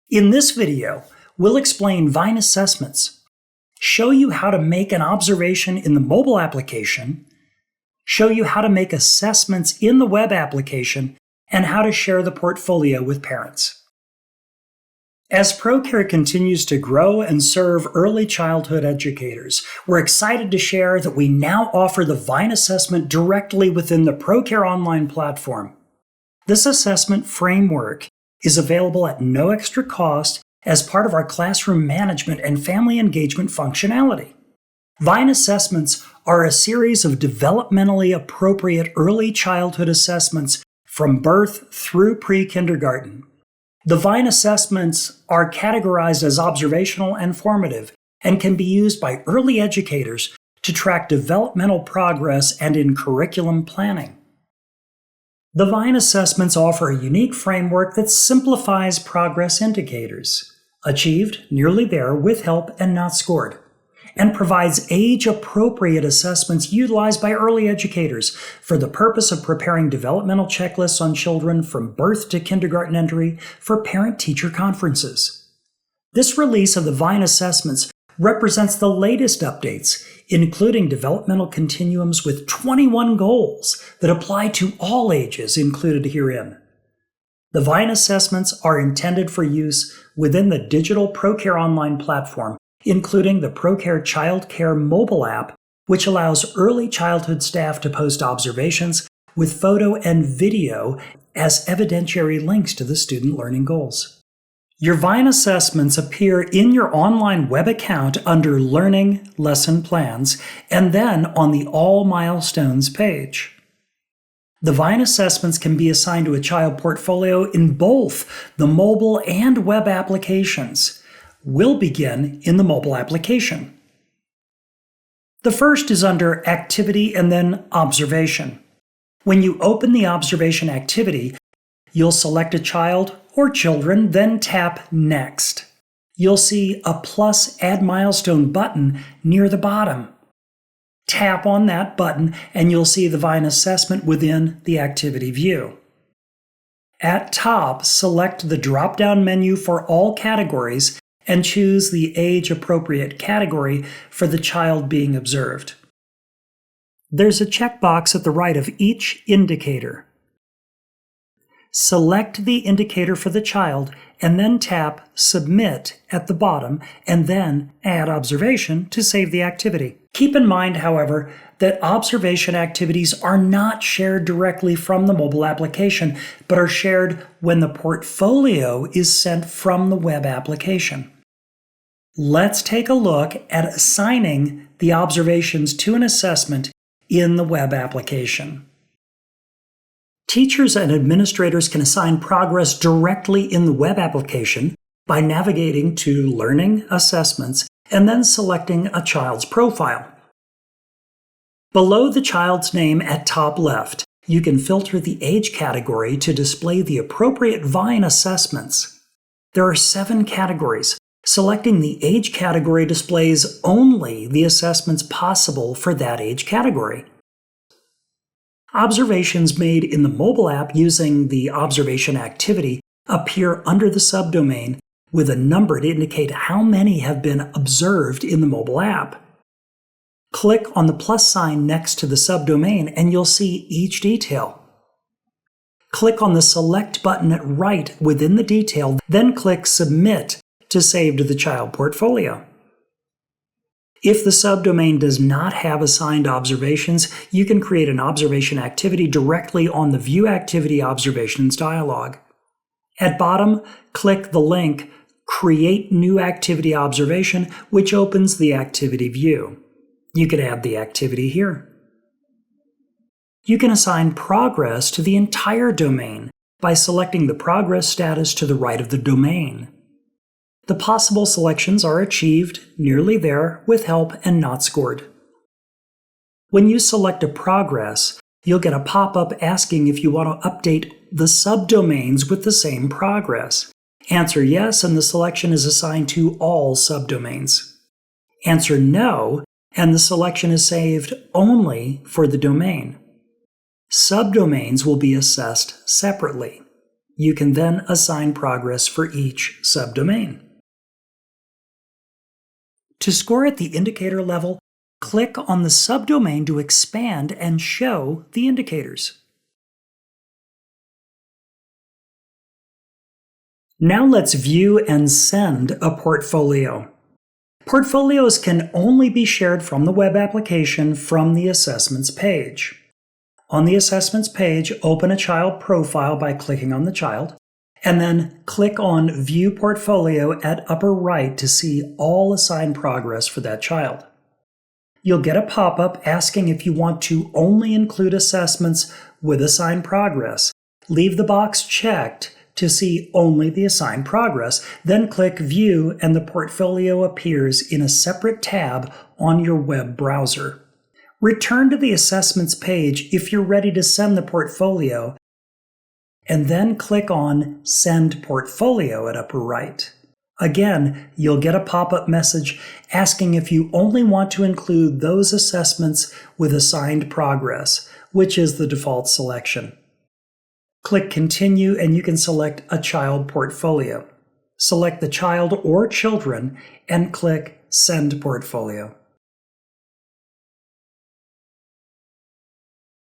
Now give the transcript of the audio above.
In this video, we'll explain Vine assessments, show you how to make an observation in the mobile application, show you how to make assessments in the web application, and how to share the portfolio with parents. As Procare continues to grow and serve early childhood educators, we're excited to share that we now offer the Vine assessment directly within the Procare Online platform. This assessment framework is available at no extra cost as part of our classroom management and family engagement functionality. Vine assessments are a series of developmentally appropriate early childhood assessments from birth through pre-kindergarten. The Vine assessments are categorized as observational and formative and can be used by early educators to track developmental progress and in curriculum planning. The Vine assessments offer a unique framework that simplifies progress indicators, achieved, nearly there, with help, and not scored, and provides age-appropriate assessments utilized by early educators for the purpose of preparing developmental checklists on children from birth to kindergarten entry for parent-teacher conferences. This release of the Vine assessments represents the latest updates, including developmental continuums with 21 goals that apply to all ages included herein. The Vine assessments are intended for use within the digital Procare Online platform, including the Procare Child Care mobile app, which allows early childhood staff to post observations with photo and video as evidentiary links to the student learning goals. Your Vine assessments appear in your online web account under Learning Lesson Plans and then on the All Milestones page. The Vine assessments can be assigned to a child portfolio in both the mobile and web applications. We'll begin in the mobile application. The first is under Activity and then Observation. When you open the observation activity, you'll select a child or children, then tap Next. You'll see a plus Add Milestone button near the bottom. Tap on that button and you'll see the Vine assessment within the activity view. At top, select the drop-down menu for all categories and choose the age-appropriate category for the child being observed. There's a checkbox at the right of each indicator. Select the indicator for the child and then tap Submit at the bottom and then Add Observation to save the activity. Keep in mind, however, that observation activities are not shared directly from the mobile application, but are shared when the portfolio is sent from the web application. Let's take a look at assigning the observations to an assessment in the web application. Teachers and administrators can assign progress directly in the web application by navigating to Learning Assessments and then selecting a child's profile. Below the child's name at top left, you can filter the age category to display the appropriate Vine assessments. There are 7 categories. Selecting the age category displays only the assessments possible for that age category. Observations made in the mobile app using the observation activity appear under the subdomain with a number to indicate how many have been observed in the mobile app. Click on the plus sign next to the subdomain and you'll see each detail. Click on the Select button at right within the detail, then click Submit to save to the child portfolio. If the subdomain does not have assigned observations, you can create an observation activity directly on the View Activity Observations dialog. At bottom, click the link Create New Activity Observation, which opens the activity view. You can add the activity here. You can assign progress to the entire domain by selecting the progress status to the right of the domain. The possible selections are achieved, nearly there, with help, and not scored. When you select a progress, you'll get a pop-up asking if you want to update the subdomains with the same progress. Answer yes, and the selection is assigned to all subdomains. Answer no, and the selection is saved only for the domain. Subdomains will be assessed separately. You can then assign progress for each subdomain. To score at the indicator level, click on the subdomain to expand and show the indicators. Now let's view and send a portfolio. Portfolios can only be shared from the web application from the assessments page. On the assessments page, open a child profile by clicking on the child, and then click on View Portfolio at upper right to see all assigned progress for that child. You'll get a pop-up asking if you want to only include assessments with assigned progress. Leave the box checked to see only the assigned progress, then click View and the portfolio appears in a separate tab on your web browser. Return to the assessments page if you're ready to send the portfolio, and then click on Send Portfolio at upper right. Again, you'll get a pop-up message asking if you only want to include those assessments with assigned progress, which is the default selection. Click Continue and you can select a child portfolio. Select the child or children and click Send Portfolio.